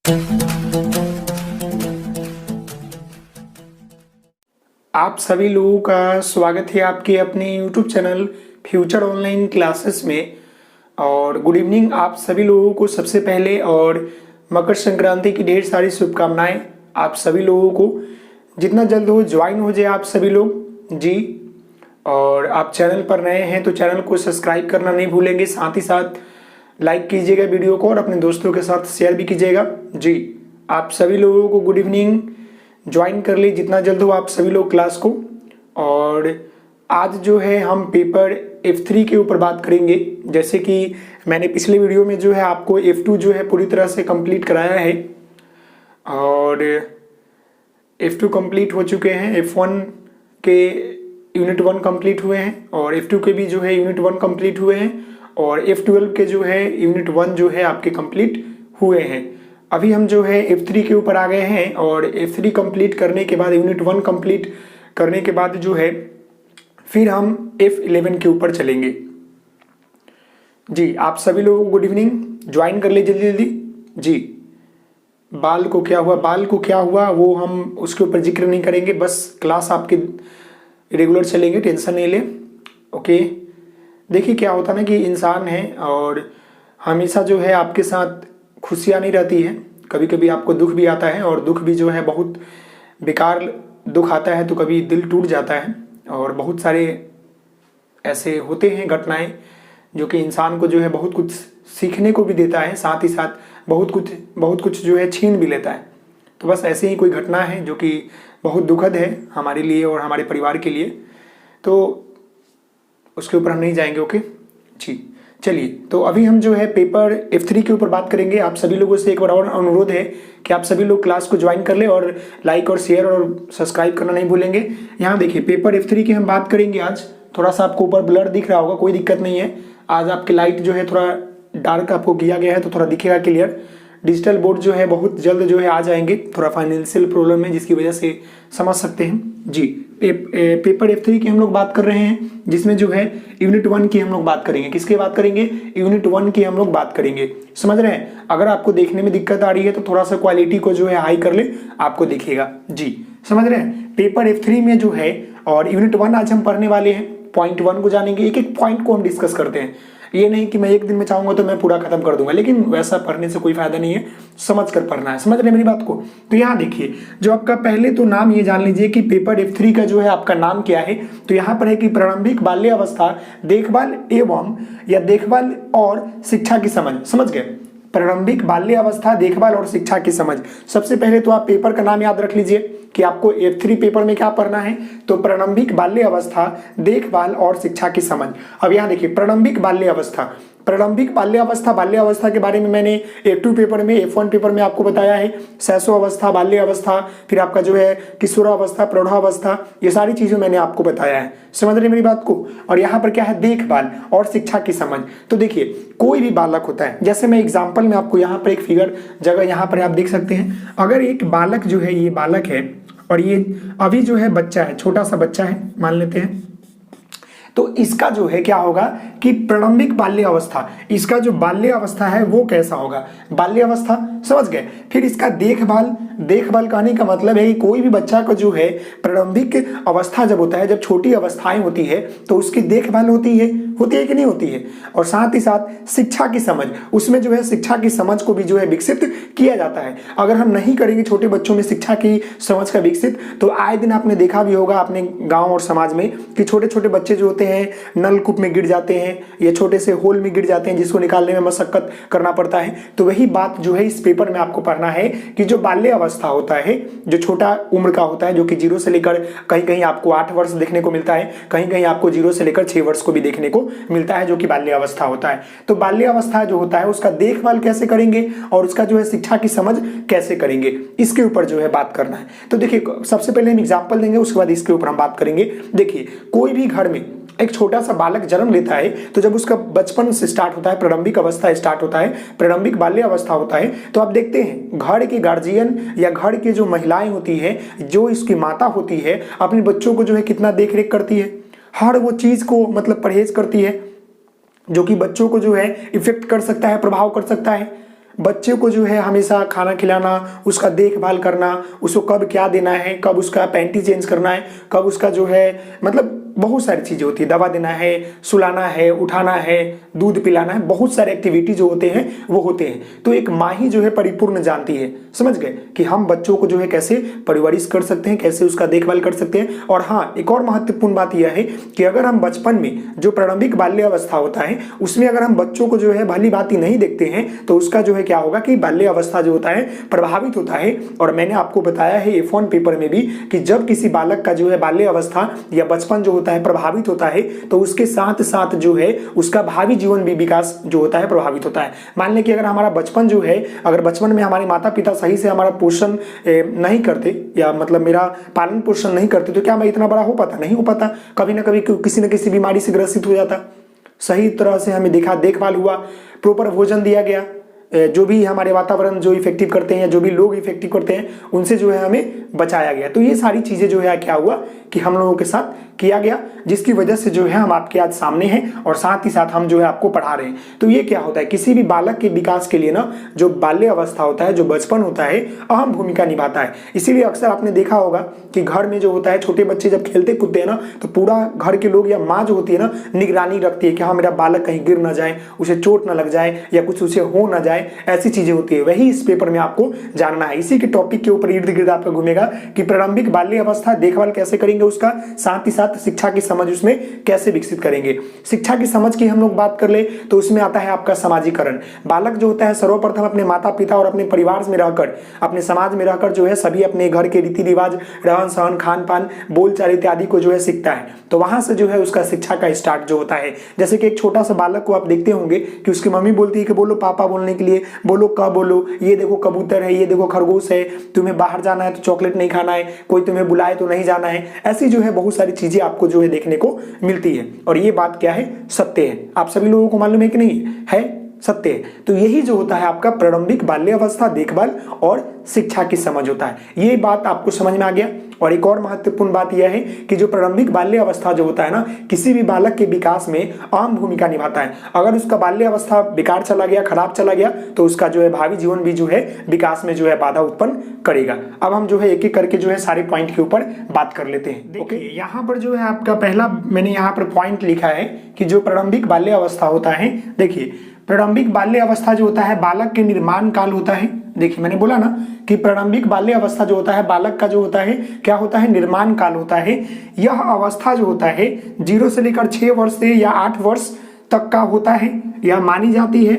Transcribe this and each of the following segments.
आप सभी लोगों का स्वागत है आपके अपने YouTube channel future online classes में। और गुड इवनिंग आप सभी लोगों को सबसे पहले, और मकर संक्रांति की ढेर सारी शुभकामनाएं आप सभी लोगों को। जितना जल्द हो ज्वाइन हो जाए आप सभी लोग जी। और आप चैनल पर नए हैं तो चैनल को सब्सक्राइब करना नहीं भूलेंगे, साथ ही साथ लाइक कीजिएगा वीडियो को और अपने दोस्तों के साथ शेयर भी कीजिएगा जी। आप सभी लोगों को गुड इवनिंग, ज्वाइन कर ली जितना जल्द हो आप सभी लोग क्लास को। और आज जो है हम पेपर F3 के ऊपर बात करेंगे। जैसे कि मैंने पिछले वीडियो में जो है आपको F2 जो है पूरी तरह से कंप्लीट कराया है, और F2 कंप्लीट हो चुके हैं। F1 के यूनिट 1 कंप्लीट हुए हैं, और F2 के भी जो है यूनिट 1 कंप्लीट हुए हैं, और F12 के जो है यूनिट 1 जो है आपके कंप्लीट हुए हैं। अभी हम जो है F3 के ऊपर आ गए हैं, और F3 कंप्लीट करने के बाद यूनिट 1 कंप्लीट करने के बाद जो है फिर हम F11 के ऊपर चलेंगे जी। आप सभी लोगों को गुड इवनिंग, ज्वाइन कर ले जल्दी जल्दी जी। बाल को क्या हुआ वो हम उसके ऊपर जिक्र नहीं करेंगे, बस क्लास आपके रेगुलर चलेंगे, टेंशन नहीं ले। ओके, देखिए क्या होता है ना कि इंसान है और हमेशा जो है आपके साथ खुशियाँ नहीं रहती है, कभी कभी आपको दुख भी आता है, और दुख भी जो है बहुत बेकार दुख आता है, तो कभी दिल टूट जाता है। और बहुत सारे ऐसे होते हैं घटनाएं जो कि इंसान को जो है बहुत कुछ सीखने को भी देता है, साथ ही साथ बहुत कुछ जो है छीन भी लेता है। तो बस ऐसे ही कोई घटना है जो कि बहुत दुखद है हमारे लिए और हमारे परिवार के लिए, तो उसके ऊपर हम नहीं जाएंगे। ओके जी, चलिए। तो अभी हम जो है पेपर F3 के ऊपर बात करेंगे। आप सभी लोगों से एक बार और अनुरोध है कि आप सभी लोग क्लास को ज्वाइन कर ले, और लाइक और शेयर और सब्सक्राइब करना नहीं भूलेंगे। यहाँ देखिए पेपर F3 की हम बात करेंगे आज। थोड़ा सा आपको ऊपर ब्लर दिख रहा होगा, कोई दिक्कत नहीं है। आज आपकी लाइट जो है थोड़ा डार्क आपको किया गया है, तो थोड़ा दिखेगा क्लियर। डिजिटल बोर्ड जो है बहुत जल्द जो है आ जाएंगे, थोड़ा फाइनेंशियल प्रॉब्लम है जिसकी वजह से समझ सकते हैं जी। पेपर F3 की हम लोग बात कर रहे हैं, जिसमें जो है यूनिट 1 की हम लोग बात करेंगे। किसकी बात करेंगे? यूनिट 1 की हम लोग बात करेंगे। समझ रहे हैं? अगर आपको देखने में दिक्कत आ रही है तो थोड़ा सा क्वालिटी को जो है हाई कर ले, आपको दिखेगा जी। समझ रहे हैं? पेपर F3 में जो है और यूनिट 1 आज हम पढ़ने वाले हैं। पॉइंट 1 को जानेंगे, एक एक पॉइंट को हम डिस्कस करते हैं। ये नहीं कि मैं एक दिन में चाहूंगा तो मैं पूरा खत्म कर दूंगा, लेकिन वैसा पढ़ने से कोई फायदा नहीं है, समझ कर पढ़ना है। समझ रहे मेरी बात को? तो यहाँ देखिए, जो आपका पहले तो नाम ये जान लीजिए कि पेपर F3 का जो है आपका नाम क्या है। तो यहाँ पर है कि प्रारंभिक बाल्य अवस्था देखभाल एवं या देखभाल और शिक्षा की समझ। समझ गए? प्रारंभिक बाल्य अवस्था देखभाल और शिक्षा की समझ। सबसे पहले तो आप पेपर का नाम याद रख लीजिए कि आपको F3 पेपर में क्या पढ़ना है। तो प्रारंभिक बाल्य अवस्था देखभाल और शिक्षा की समझ। अब यहाँ देखिए प्रारंभिक बाल्य अवस्था बाल्य अवस्था के बारे में मैंने F2 पेपर में, F1 पेपर में आपको बताया है। शैशव अवस्था, बाल्य अवस्था, फिर आपका जो है किशोरावस्था, प्रौढ़ावस्था, ये सारी चीजें मैंने आपको बताया है। समझ रहे मेरी बात को? और यहाँ पर क्या है? देखभाल और शिक्षा की समझ। तो देखिए कोई भी बालक होता है, जैसे मैं एग्जाम्पल में आपको यहाँ पर एक फिगर जगह यहाँ पर आप देख सकते हैं। अगर एक बालक जो है, ये बालक है और ये अभी जो है बच्चा है, छोटा सा बच्चा है मान लेते हैं, तो इसका जो है क्या होगा कि प्रारंभिक बाल्य अवस्था, इसका जो बाल्य अवस्था है वो कैसा होगा? बाल्य अवस्था, समझ गए? फिर इसका देखभाल कहने का मतलब है कि कोई भी बच्चा को जो है प्रारंभिक अवस्था जब होता है, जब छोटी अवस्थाएं होती है, तो उसकी देखभाल होती है कि नहीं होती है। और साथ ही साथ शिक्षा की समझ, उसमें जो है शिक्षा की समझ को भी जो है विकसित किया जाता है। अगर हम नहीं करेंगे छोटे बच्चों में शिक्षा की समझ का विकसित, तो आए दिन आपने देखा भी होगा अपने गाँव और समाज में कि छोटे छोटे बच्चे जो होते हैं नलकूप में गिर जाते हैं या छोटे से होल में गिर जाते हैं, जिसको निकालने में मशक्कत करना पड़ता है। तो वही बात जो है इस पेपर में आपको पढ़ना है कि जो बाल्य अवस्था होता है, जो छोटा उम्र का होता है, जो कि 0 से लेकर कहीं कहीं आपको 8 वर्ष देखने को मिलता है, कहीं कहीं आपको 0 से लेकर 6 वर्ष को भी देखने को मिलता है, जो कि बाल्य अवस्था होता है। तो बाल्य अवस्था जो होता है उसका देखभाल कैसे करेंगे और उसका जो है शिक्षा की समझ कैसे करेंगे, इसके ऊपर जो है बात करना है। तो देखिए सबसे पहले हम एग्जाम्पल देंगे, उसके बाद इसके ऊपर हम बात करेंगे। देखिए कोई भी घर में एक छोटा सा बालक जन्म लेता है, तो जब उसका बचपन से स्टार्ट होता है, प्रारंभिक अवस्था स्टार्ट होता है, प्रारंभिक बाल्य अवस्था होता है, तो आप देखते हैं घर के गार्जियन या घर के जो महिलाएं होती है, जो इसकी माता होती है, अपने बच्चों को जो है कितना देख रेख करती है, हर वो चीज को मतलब परहेज करती है जो कि बच्चों को जो है इफेक्ट कर सकता है, प्रभाव कर सकता है। बच्चे को जो है हमेशा खाना खिलाना, उसका देखभाल करना, उसको कब क्या देना है, कब उसका पैंटी चेंज करना है, कब उसका जो है मतलब बहुत सारी चीज़ें होती है, दवा देना है, सुलाना है, उठाना है, दूध पिलाना है, बहुत सारे एक्टिविटी जो होते हैं वो होते हैं। तो एक माँ ही जो है परिपूर्ण जानती है, समझ गए, कि हम बच्चों को जो है कैसे परवरिश कर सकते हैं, कैसे उसका देखभाल कर सकते हैं। और हाँ, एक और महत्वपूर्ण बात यह है कि अगर हम बचपन में जो प्रारंभिक बाल्य अवस्था होता है उसमें अगर हम बच्चों को जो है भली भांति नहीं देखते हैं तो उसका जो है क्या होगा कि बाल्य अवस्था जो होता है प्रभावित होता है। और मैंने आपको बताया है F1 पेपर में भी कि जब किसी बालक का जो है बाल्य अवस्था या बचपन जो होता है प्रभावित होता है तो उसके साथ साथ जो है उसका भावी जीवन भी विकास जो होता है प्रभावित होता है। मान लें कि अगर हमारा बचपन जो है, अगर बचपन में हमारे माता पिता सही से हमारा पोषण नहीं करते या मतलब मेरा पालन पोषण नहीं करते तो क्या मैं इतना बड़ा हो पाता? नहीं हो पाता। कभी ना कभी किसी न किसी बीमारी से ग्रसित हो जाता। सही तरह से हमें देखभाल हुआ, प्रॉपर भोजन दिया गया, जो भी हमारे वातावरण जो इफेक्टिव करते हैं या जो भी लोग इफेक्टिव करते हैं उनसे जो है हमें बचाया गया। तो ये सारी चीज़ें जो है क्या हुआ कि हम लोगों के साथ किया गया, जिसकी वजह से जो है हम आपके आज सामने हैं और साथ ही साथ हम जो है आपको पढ़ा रहे हैं। तो ये क्या होता है, किसी भी बालक के विकास के लिए ना जो बाल्य अवस्था होता है, जो बचपन होता है, अहम भूमिका निभाता है। इसीलिए अक्सर आपने देखा होगा कि घर में जो होता है छोटे बच्चे जब खेलते कूदते हैं ना तो पूरा घर के लोग या माँ जो होती है ना निगरानी रखती है कि हाँ मेरा बालक कहीं गिर ना जाए, उसे चोट ना लग जाए या कुछ उसे हो ना जाए, ऐसी चीजें होती है। वही इस पेपर में आपको जानना है। इसी के टॉपिक के ऊपर इर्द गिर्द आपका घूमेगा कि प्रारंभिक बाल्य अवस्था देखभाल कैसे करेंगे उसका, साथ ही साथ शिक्षा की समझ उसमें कैसे विकसित करेंगे। शिक्षा की समझ की हम लोग बात कर ले तो उसमें आता है आपका समाजीकरण। बालक जो होता है सर्वप्रथम अपने माता पिता और अपने परिवार में रहकर, अपने समाज में रहकर जो है सभी अपने घर के रीति रिवाज, रहन सहन, खान पान, बोलचाल इत्यादि को जो है सीखता है। तो वहां से जो है उसका शिक्षा का स्टार्ट जो होता है। जैसे कि एक छोटा सा बालक को आप देखते होंगे कि उसकी मम्मी बोलती है कि बोलो पापा बोलने के लिए, बोलो का बोलो, ये देखो कबूतर है, ये देखो खरगोश है, तुम्हें बाहर जाना है तो चॉकलेट नहीं खाना है, कोई तुम्हें बुलाए तो नहीं जाना है। ऐसी जो है बहुत सारी चीजें आपको जो है देखने को मिलती है। और ये बात क्या है, सत्य है। आप सभी लोगों को मालूम है कि नहीं है, सत्य है। तो यही जो होता है आपका प्रारंभिक बाल्य अवस्था देखभाल और शिक्षा की समझ होता है। ये बात आपको समझ में आ गया। और एक और महत्वपूर्ण बात यह है कि जो प्रारंभिक बाल्य अवस्था जो होता है ना किसी भी बालक के विकास में अहम भूमिका निभाता है। अगर उसका बाल्य अवस्था बेकार चला गया, खराब चला गया तो उसका जो है भावी जीवन भी जो है विकास में जो है बाधा उत्पन्न करेगा। अब हम जो है एक एक करके जो है सारे पॉइंट के ऊपर बात कर लेते हैं। ओके, यहाँ पर जो है आपका पहला मैंने यहाँ पर पॉइंट लिखा है कि जो प्रारंभिक बाल्य अवस्था होता है, देखिए प्रारंभिक बाल्य अवस्था जो होता है बालक के निर्माण काल होता है। देखिए मैंने बोला ना कि प्रारंभिक बाल्य अवस्था जो होता है बालक का जो होता है क्या होता है, निर्माण काल होता है। यह अवस्था जो होता है 0 से लेकर 6 वर्ष से या 8 वर्ष तक का होता है, यह मानी जाती है।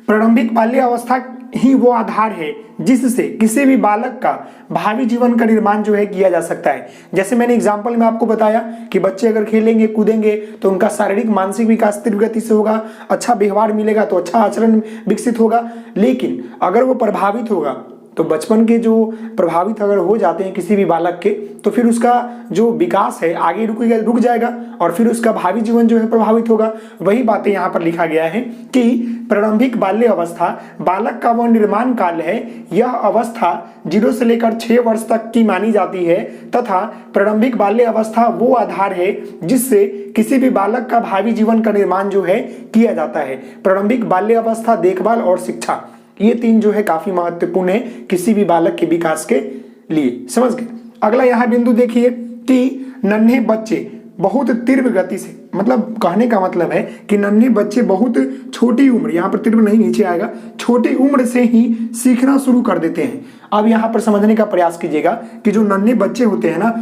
प्रारंभिक बाल्य अवस्था ही वो आधार है जिससे किसी भी बालक का भावी जीवन का निर्माण जो है किया जा सकता है। जैसे मैंने एग्जांपल में आपको बताया कि बच्चे अगर खेलेंगे कूदेंगे तो उनका शारीरिक मानसिक विकास तीव्र गति से होगा, अच्छा व्यवहार मिलेगा तो अच्छा आचरण विकसित होगा। लेकिन अगर वो प्रभावित होगा तो बचपन के जो प्रभावित अगर हो जाते हैं किसी भी बालक के तो फिर उसका जो विकास है आगे रुक जाएगा और फिर उसका भावी जीवन जो है प्रभावित होगा। वही बातें यहाँ पर लिखा गया है कि प्रारंभिक बाल्य अवस्था बालक का वह निर्माण काल है। यह अवस्था 0 से लेकर 6 वर्ष तक की मानी जाती है तथा प्रारंभिक बाल्य अवस्था वो आधार है जिससे किसी भी बालक का भावी जीवन का निर्माण जो है किया जाता है। प्रारंभिक बाल्य अवस्था, देखभाल और शिक्षा, ये 3 जो है काफी महत्वपूर्ण है किसी भी बालक के विकास के लिए। समझ गए। अगला यहाँ बिंदु देखिए कि नन्हे बच्चे बहुत तीव्र गति से, मतलब कहने का मतलब है कि नन्हे बच्चे बहुत छोटी उम्र, यहाँ पर तीव्र नहीं नीचे आएगा, छोटी उम्र से ही सीखना शुरू कर देते हैं। अब यहाँ पर समझने का प्रयास कीजिएगा कि जो नन्हे बच्चे होते हैं ना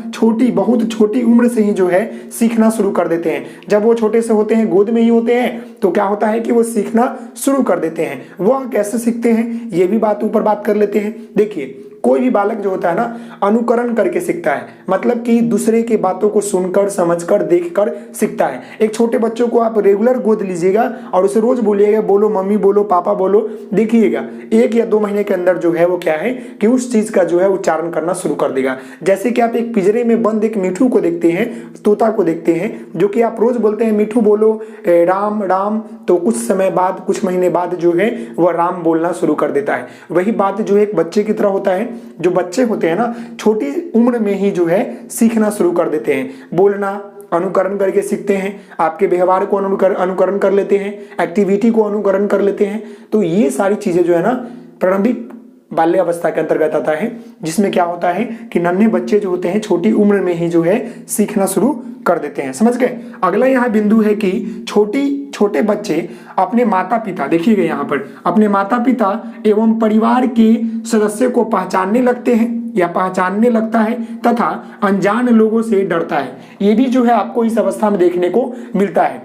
बहुत छोटी उम्र से ही जो है सीखना शुरू कर देते हैं। जब वो छोटे से होते हैं, गोद में ही होते हैं, तो क्या होता है कि वो सीखना शुरू कर देते हैं। वो कैसे सीखते हैं ये भी बात कर लेते हैं। देखिए कोई भी बालक जो होता है ना अनुकरण करके सीखता है, मतलब कि दूसरे की बातों को सुनकर, समझकर, देखकर सीखता है। एक छोटे बच्चों को आप रेगुलर गोद लीजिएगा और उसे रोज बोलिएगा बोलो मम्मी, बोलो पापा, बोलो, देखिएगा 1 या 2 महीने के अंदर जो है वो क्या है कि उस चीज का जो है उच्चारण करना शुरू कर देगा। जैसे कि आप एक पिंजरे में बंद एक मिठू को देखते हैं, तोता को देखते हैं, जो कि आप रोज बोलते हैं मिठू बोलो राम राम, तो कुछ समय बाद, कुछ महीने बाद जो है वह राम बोलना शुरू कर देता है। वही बात जो एक बच्चे की तरह होता है। जो बच्चे होते हैं ना छोटी उम्र में ही जो है सीखना शुरू कर देते हैं, बोलना, अनुकरण करके सीखते हैं, आपके व्यवहार को अनुकरण कर लेते हैं, एक्टिविटी को अनुकरण कर लेते हैं। तो ये सारी चीजें जो है ना प्रारंभिक बाल्य अवस्था के अंतर्गत आता है, जिसमें क्या होता है कि नन्हे बच्चे जो होते हैं छोटी उम्र में ही जो है सीखना शुरू कर देते हैं। समझ गए। अगला यहाँ बिंदु है कि छोटे बच्चे अपने माता पिता, देखिएगा यहाँ पर, अपने माता पिता एवं परिवार के सदस्य को पहचानने लगते हैं या पहचानने लगता है तथा अनजान लोगों से डरता है। ये भी जो है आपको इस अवस्था में देखने को मिलता है।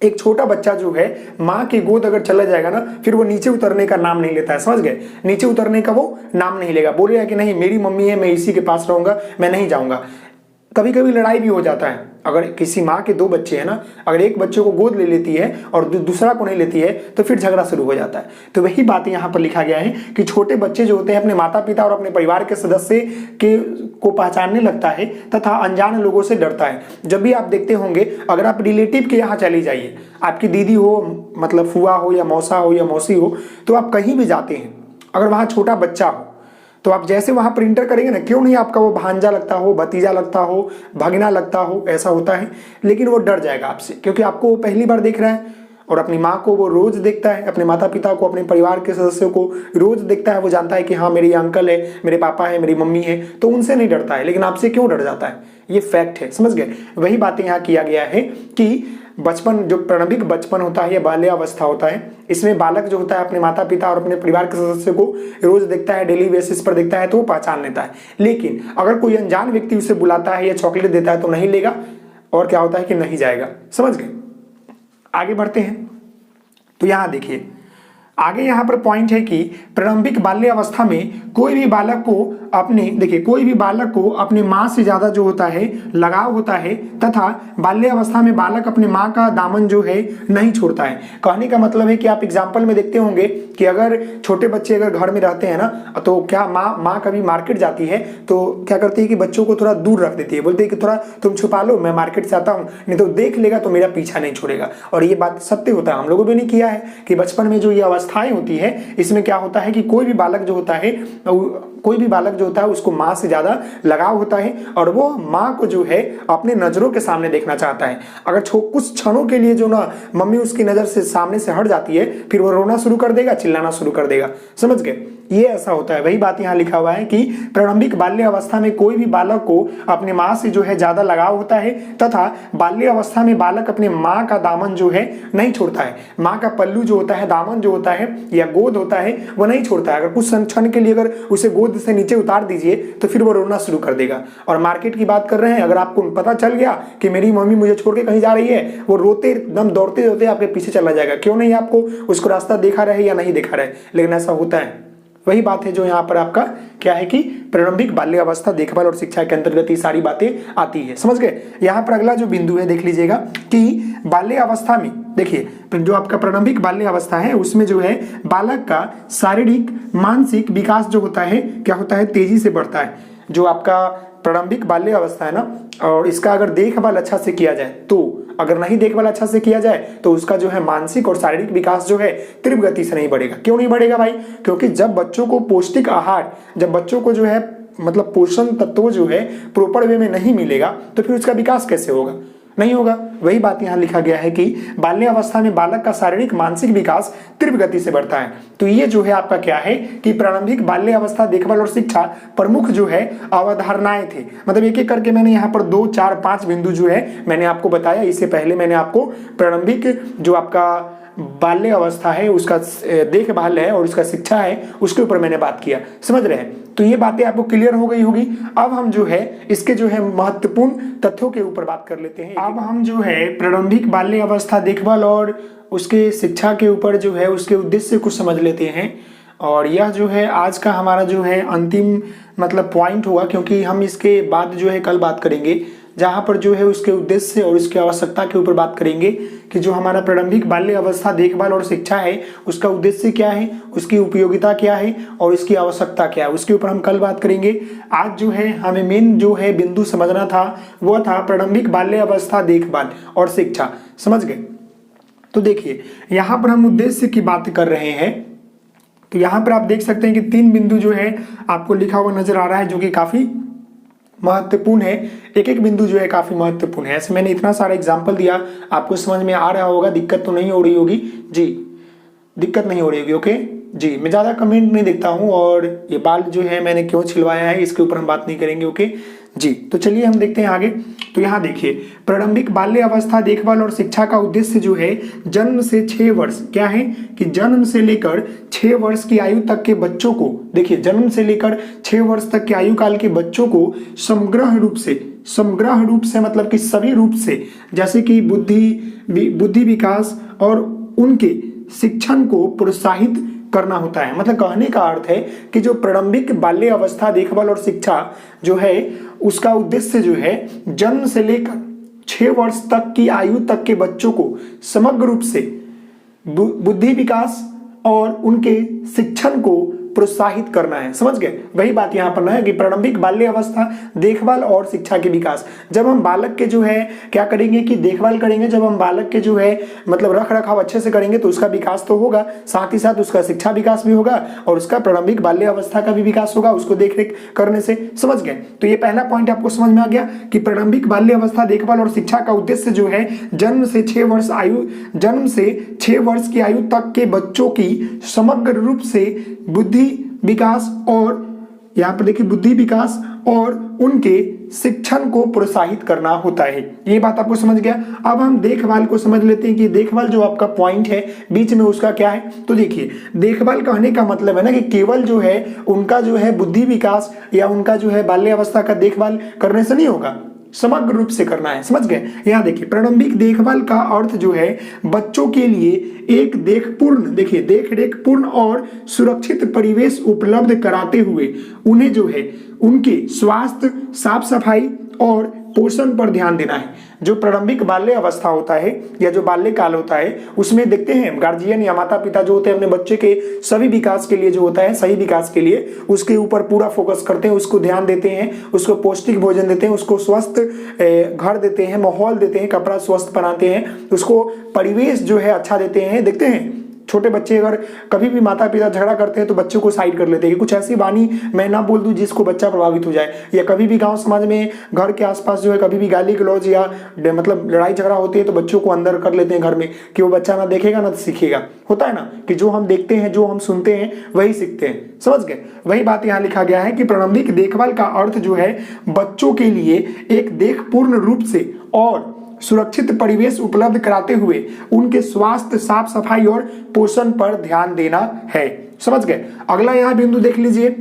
एक छोटा बच्चा जो है माँ के गोद अगर चला जाएगा ना, फिर वो नीचे उतरने का नाम नहीं लेता है। समझ गए। नीचे उतरने का वो नाम नहीं लेगा, बोलेगा कि नहीं मेरी मम्मी है, मैं इसी के पास रहूंगा, मैं नहीं जाऊंगा। कभी कभी लड़ाई भी हो जाता है। अगर किसी माँ के दो बच्चे हैं ना, अगर एक बच्चे को गोद ले लेती है और दूसरा को नहीं लेती है तो फिर झगड़ा शुरू हो जाता है। तो वही बात यहाँ पर लिखा गया है कि छोटे बच्चे जो होते हैं अपने माता पिता और अपने परिवार के सदस्य को पहचानने लगता है तथा अनजान लोगों से डरता है। जब भी आप देखते होंगे, अगर आप रिलेटिव के यहाँ चली जाइए, आपकी दीदी हो, मतलब फुआ हो या मौसा हो या मौसी हो, तो आप कहीं भी जाते हैं, अगर वहाँ छोटा बच्चा हो तो आप जैसे वहां पर इंटर करेंगे ना, क्यों नहीं आपका वो भांजा लगता हो, भतीजा लगता हो, भगना लगता हो, ऐसा होता है, लेकिन वो डर जाएगा आपसे, क्योंकि आपको वो पहली बार देख रहा है। और अपनी माँ को वो रोज देखता है, अपने माता पिता को, अपने परिवार के सदस्यों को रोज देखता है। वो जानता है कि हाँ मेरे अंकल है, मेरे पापा है, मेरी मम्मी है, तो उनसे नहीं डरता है। लेकिन आपसे क्यों डर जाता है, ये फैक्ट है। समझ गए। वही बातें यहाँ किया गया है कि बचपन, जो प्रारंभिक बचपन होता है या बाल्यावस्था होता है, इसमें बालक जो होता है अपने माता पिता और अपने परिवार के सदस्य को रोज देखता है, डेली बेसिस पर देखता है, तो वो पहचान लेता है। लेकिन अगर कोई अनजान व्यक्ति उसे बुलाता है या चॉकलेट देता है तो नहीं लेगा, और क्या होता है कि नहीं जाएगा। समझ गए। आगे बढ़ते हैं। तो यहां देखिए, आगे यहाँ पर पॉइंट है कि प्रारंभिक बाल्य अवस्था में कोई भी बालक को अपने माँ से ज्यादा जो होता है लगाव होता है तथा बाल्य अवस्था में बालक अपने माँ का दामन जो है नहीं छोड़ता है। कहने का मतलब है कि आप एग्जाम्पल में देखते होंगे कि अगर छोटे बच्चे अगर घर में रहते हैं ना, तो क्या माँ कभी मार्केट जाती है तो क्या करती है कि बच्चों को थोड़ा दूर रख देती है, बोलती है कि थोड़ा तुम छुपा लो, मैं मार्केट से आता हूँ, नहीं तो देख लेगा तो मेरा पीछा नहीं छोड़ेगा। और ये बात सत्य होता है, हम लोगों ने नहीं किया है कि बचपन में जो ये अवस्थाएं होती है, इसमें क्या होता है कि कोई भी बालक जो होता है उसको माँ से ज्यादा लगाव होता है और वो माँ को जो है अपने नजरों के सामने देखना चाहता है। अगर कुछ क्षणों के लिए जो ना मम्मी उसकी नजर से सामने से हट जाती है, फिर वो रोना शुरू कर देगा, चिल्लाना शुरू कर देगा। समझ गए। ये ऐसा होता है। वही बात यहाँ लिखा हुआ है कि प्रारंभिक बाल्य अवस्था में कोई भी बालक को अपने माँ से जो है ज्यादा लगाव होता है तथा बाल्य अवस्था में बालक अपने माँ का दामन जो है नहीं छोड़ता है। माँ का पल्लू जो होता है, दामन जो होता है या गोद होता है, वो नहीं छोड़ता है। अगर कुछ क्षण के लिए अगर उसे गोद से नीचे उतार दीजिए तो फिर वो रोना शुरू कर देगा। और मार्केट की बात कर रहे हैं, अगर आपको पता चल गया कि मेरी मम्मी मुझे छोड़ के कहीं जा रही है, वो रोते एकदम दौड़ते दौड़ते आपके पीछे चला जाएगा। क्यों नहीं, आपको उसको रास्ता देखा रहे या नहीं देखा रहे, लेकिन ऐसा होता है। वही बात है जो यहाँ पर आपका क्या है कि प्रारंभिक बाल्य अवस्था देखभाल और शिक्षा के अंतर्गत ये सारी बातें आती है। समझ गए। यहाँ पर अगला जो बिंदु है देख लीजिएगा कि बाल्य अवस्था में देखिए, जो आपका प्रारंभिक बाल्य अवस्था है उसमें जो है बालक का शारीरिक मानसिक विकास जो होता है क्या होता है, तेजी से बढ़ता है। जो आपका प्रारंभिक बाल्य अवस्था है ना, और इसका अगर देखभाल अच्छा से किया जाए, तो अगर नहीं देखभाल अच्छा से किया जाए तो उसका जो है मानसिक और शारीरिक विकास जो है तीव्र गति से नहीं बढ़ेगा। क्यों नहीं बढ़ेगा भाई? क्योंकि जब बच्चों को पौष्टिक आहार, जब बच्चों को जो है मतलब पोषण तत्व जो है प्रॉपर वे में नहीं मिलेगा तो फिर उसका विकास कैसे होगा, नहीं होगा। वही बात यहाँ लिखा गया है कि बाल्य अवस्था में बालक का शारीरिक मानसिक विकास तीव्र गति से बढ़ता है। तो ये जो है आपका क्या है कि प्रारंभिक बाल्य अवस्था देखभाल और शिक्षा प्रमुख जो है अवधारणाएं थे। मतलब एक एक करके मैंने यहाँ पर 2, 4, 5 बिंदु जो है मैंने आपको बताया। इससे पहले मैंने आपको प्रारंभिक जो आपका बाल्य अवस्था है उसका देखभाल है और उसका शिक्षा है उसके ऊपर मैंने बात किया। समझ रहे हैं? तो ये बातें आपको क्लियर हो गई होगी। अब हम जो है इसके जो है महत्वपूर्ण तथ्यों के ऊपर बात कर लेते हैं। अब हम जो है प्रारंभिक बाल्य अवस्था देखभाल और उसके शिक्षा के ऊपर जो है उसके उद्देश्य कुछ समझ लेते हैं। और यह जो है आज का हमारा जो है अंतिम मतलब पॉइंट हुआ, क्योंकि हम इसके बाद जो है कल बात करेंगे जहाँ पर जो है उसके उद्देश्य और उसकी आवश्यकता के ऊपर बात करेंगे कि जो हमारा प्रारंभिक बाल्य अवस्था देखभाल और शिक्षा है उसका उद्देश्य क्या है, उसकी उपयोगिता क्या है और इसकी आवश्यकता क्या है, उसके ऊपर हम कल बात करेंगे। आज जो है हमें मेन जो है बिंदु समझना था वह था प्रारंभिक बाल्य अवस्था देखभाल और शिक्षा। समझ गए? तो देखिए यहाँ पर हम उद्देश्य की बात कर रहे हैं। तो यहाँ पर आप देख सकते हैं कि 3 बिंदु जो है आपको लिखा हुआ नजर आ रहा है, जो कि काफी महत्वपूर्ण है, एक एक बिंदु जो है काफी महत्वपूर्ण है। ऐसे मैंने इतना सारा एग्जाम्पल दिया, आपको समझ में आ रहा होगा, दिक्कत तो नहीं हो रही होगी जी, दिक्कत नहीं हो रही होगी। ओके जी, मैं ज़्यादा कमेंट नहीं देखता हूँ। और ये बाल जो है मैंने क्यों छिलवाया है इसके ऊपर हम बात नहीं करेंगे। ओके जी, तो चलिए हम देखते हैं आगे। तो यहाँ देखिए, प्रारंभिक बाल्य अवस्था देखभाल और शिक्षा का उद्देश्य जो है जन्म से 6 वर्ष, क्या है कि जन्म से लेकर 6 वर्ष की आयु तक के बच्चों को, देखिए जन्म से लेकर 6 वर्ष तक के आयु काल के बच्चों को समग्र रूप से मतलब कि सभी रूप से, जैसे कि बुद्धि विकास और उनके शिक्षण को प्रोत्साहित करना होता है। मतलब कहने का अर्थ है कि जो प्रारंभिक बाल्य अवस्था देखभाल और शिक्षा जो है उसका उद्देश्य जो है जन्म से लेकर 6 वर्ष तक की आयु तक के बच्चों को समग्र रूप से बुद्धि विकास और उनके शिक्षण को प्रोत्साहित करना है। समझ गए, वही बात यहाँ पर ना है कि प्रारंभिक बाल्य अवस्था देखभाल और शिक्षा के विकास। जब हम बालक के जो है क्या करेंगे कि देखभाल करेंगे, जब हम बालक के जो है मतलब रख रखाव अच्छे से करेंगे तो उसका विकास तो होगा, साथ ही साथ उसका शिक्षा विकास भी होगा और उसका प्रारंभिक बाल्य अवस्था का भी विकास होगा उसको देख रेख करने से। समझ गए, तो ये पहला पॉइंट आपको समझ में आ गया कि प्रारंभिक बाल्य अवस्था देखभाल और शिक्षा का उद्देश्य जो है जन्म से 6 वर्ष की आयु तक के बच्चों की समग्र रूप से बुद्धि विकास और यहाँ पर देखिए बुद्धि विकास और उनके शिक्षण को प्रोत्साहित करना होता है। ये बात आपको समझ गया। अब हम देखभाल को समझ लेते हैं कि देखभाल जो आपका पॉइंट है बीच में उसका क्या है। तो देखिए, देखभाल कहने का मतलब है ना कि केवल जो है उनका जो है बुद्धि विकास या उनका जो है बाल्य अवस्था का देखभाल करने से नहीं होगा, समग्र रूप से करना है। समझ गए, यहाँ देखिए प्रारंभिक देखभाल का अर्थ जो है बच्चों के लिए एक देख रेख पूर्ण और सुरक्षित परिवेश उपलब्ध कराते हुए उन्हें जो है उनके स्वास्थ्य, साफ सफाई और पोषण पर ध्यान देना है। जो प्रारंभिक बाल्य अवस्था होता है या जो बाल्यकाल होता है उसमें देखते हैं गार्जियन या माता पिता जो होते हैं अपने बच्चे के सभी विकास के लिए जो होता है सही विकास के लिए उसके ऊपर पूरा फोकस करते हैं, उसको ध्यान देते हैं, उसको पौष्टिक भोजन देते हैं, उसको स्वस्थ घर देते हैं, माहौल देते हैं, कपड़ा स्वस्थ पहनाते हैं, उसको परिवेश जो है अच्छा देते हैं। देखते हैं छोटे बच्चे अगर कभी भी माता पिता झगड़ा करते हैं तो बच्चों को साइड कर लेते हैं कि कुछ ऐसी वाणी मैं ना बोल दूं जिसको बच्चा प्रभावित हो जाए, या कभी भी गांव समाज में घर के आसपास जो है कभी भी गाली गलौज या मतलब लड़ाई झगड़ा होती है तो बच्चों को अंदर कर लेते हैं घर में कि वो बच्चा ना देखेगा ना सीखेगा। होता है ना कि जो हम देखते हैं जो हम सुनते हैं वही सीखते हैं। समझ गए, वही बात यहाँ लिखा गया है कि प्रारंभिक देखभाल का अर्थ जो है बच्चों के लिए एक देखपूर्ण रूप से और सुरक्षित परिवेश उपलब्ध कराते हुए उनके स्वास्थ्य, साफ सफाई और पोषण पर ध्यान देना है। समझ गए, अगला यहाँ बिंदु देख लीजिए,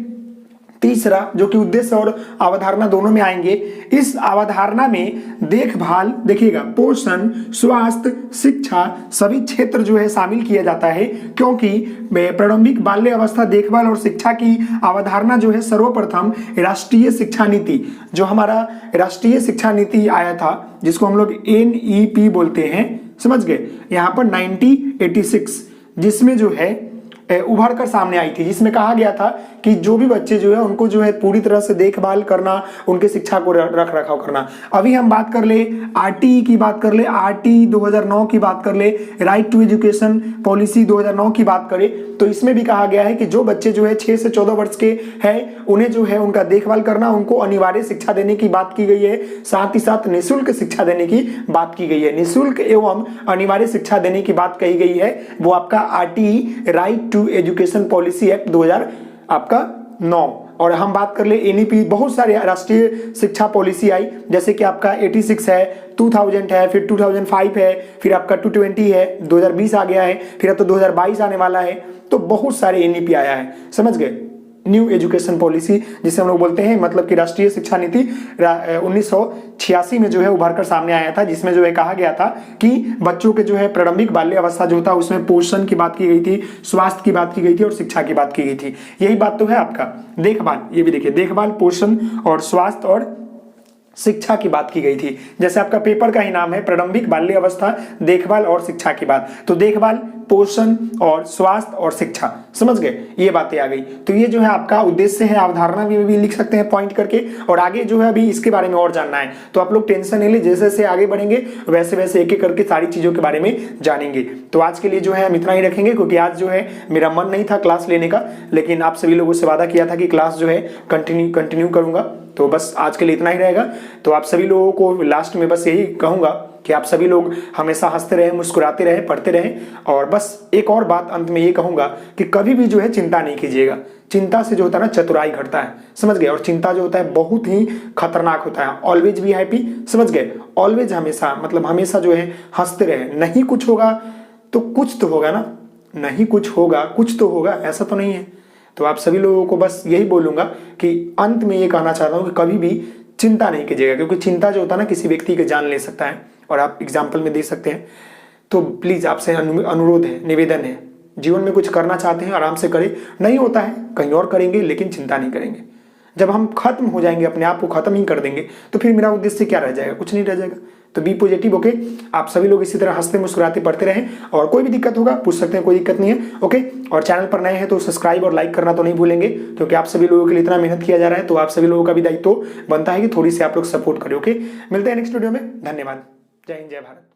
तीसरा जो कि उद्देश्य और अवधारणा दोनों में आएंगे। इस अवधारणा में देखभाल देखिएगा पोषण, स्वास्थ्य, शिक्षा सभी क्षेत्र जो है शामिल किया जाता है, क्योंकि प्रारंभिक बाल्य अवस्था देखभाल और शिक्षा की अवधारणा जो है सर्वप्रथम राष्ट्रीय शिक्षा नीति, जो हमारा राष्ट्रीय शिक्षा नीति आया था जिसको हम लोग NEP बोलते हैं। समझ गए, यहाँ पर 1986 जिसमें जो है उभर कर सामने आई थी, जिसमें कहा गया था कि जो भी बच्चे जो है उनको जो है पूरी तरह से देखभाल करना, उनके शिक्षा को रख रखाव करना। अभी हम बात कर ले RTE की बात कर ले, RTE 2009 की बात कर ले, राइट टू एजुकेशन पॉलिसी 2009 की बात करें तो इसमें भी कहा गया है कि जो बच्चे जो है 6 से 14 वर्ष के हैं उन्हें जो है उनका देखभाल करना, उनको अनिवार्य शिक्षा देने की बात की गई है, साथ ही साथ निःशुल्क शिक्षा देने की बात की गई है। निःशुल्क एवं अनिवार्य शिक्षा देने की बात कही गई है, वो आपका RTE right to education policy act 2009। और हम बात कर ले NEP, बहुत सारे राष्ट्रीय शिक्षा पॉलिसी आई, जैसे कि आपका 86 है, 2000 है, फिर 2005 है, फिर आपका 220 है, 2020 आ गया है, फिर अब तो 2022 आने वाला है, तो बहुत सारे NEP आया है। समझ गए, न्यू एजुकेशन पॉलिसी जिसे हम लोग बोलते हैं, मतलब कि राष्ट्रीय शिक्षा नीति 1986 में जो है उभर कर सामने आया था, जिसमें जो है कहा गया था कि बच्चों के जो है प्रारंभिक बाल्य अवस्था जो था उसमें पोषण की बात की गई थी, स्वास्थ्य की बात की गई थी और शिक्षा की बात की गई थी। यही बात तो है आपका देखभाल, ये भी देखिए देखभाल, पोषण और स्वास्थ्य और शिक्षा की बात की गई थी। जैसे आपका पेपर का ही नाम है प्रारंभिक बाल्य अवस्था देखभाल और शिक्षा की बात, तो देखभाल, पोषण और स्वास्थ्य और शिक्षा। समझ गए, ये बातें आ गई। तो ये जो है आपका उद्देश्य है, अवधारणा भी लिख सकते हैं पॉइंट करके। और आगे जो है अभी इसके बारे में और जानना है तो आप लोग टेंशन नहीं ले, जैसे जैसे आगे बढ़ेंगे वैसे वैसे एक एक करके सारी चीजों के बारे में जानेंगे। तो आज के लिए जो है हम इतना ही रखेंगे, क्योंकि आज जो है मेरा मन नहीं था क्लास लेने का, लेकिन आप सभी लोगों से वादा किया था कि क्लास जो है कंटिन्यू करूंगा। तो बस आज के लिए इतना ही रहेगा। तो आप सभी लोगों को लास्ट में बस यही कहूंगा कि आप सभी लोग हमेशा हंसते रहें, मुस्कुराते रहें, पढ़ते रहें। और बस एक और बात अंत में ये कहूंगा कि कभी भी जो है चिंता नहीं कीजिएगा। चिंता से जो होता है ना चतुराई घटता है, समझ गए। और चिंता जो होता है बहुत ही खतरनाक होता है। ऑलवेज बी हैप्पी, समझ गए। ऑलवेज, हमेशा, मतलब हमेशा जो है हंसते रहे। नहीं कुछ होगा तो कुछ तो होगा ना, नहीं कुछ होगा कुछ तो होगा, ऐसा तो नहीं है। तो आप सभी लोगों को बस यही बोलूंगा कि अंत में ये कहना चाहता हूं कि कभी भी चिंता नहीं कीजिएगा, क्योंकि चिंता जो होता है ना किसी व्यक्ति की जान ले सकता है। और आप एग्जाम्पल में दे सकते हैं। तो प्लीज आपसे अनुरोध है, निवेदन है, जीवन में कुछ करना चाहते हैं आराम से करें। नहीं होता है कहीं और करेंगे, लेकिन चिंता नहीं करेंगे। जब हम खत्म हो जाएंगे, अपने आप को खत्म ही कर देंगे, तो फिर मेरा उद्देश्य क्या रह जाएगा? कुछ नहीं रह जाएगा। तो बी पॉजिटिव, ओके। आप सभी लोग इसी तरह हंसते मुस्कुराते पढ़ते रहें। और कोई भी दिक्कत होगा पूछ सकते हैं, कोई दिक्कत नहीं है, ओके। और चैनल पर नए हैं तो सब्सक्राइब और लाइक करना तो नहीं भूलेंगे, क्योंकि आप सभी लोगों के लिए इतना मेहनत किया जा रहा है। तो आप सभी लोगों का भी दायित्व बनता है कि थोड़ी सी आप लोग सपोर्ट करें, ओके। मिलते हैं नेक्स्ट वीडियो में। धन्यवाद। जय हिंद, जय भारत।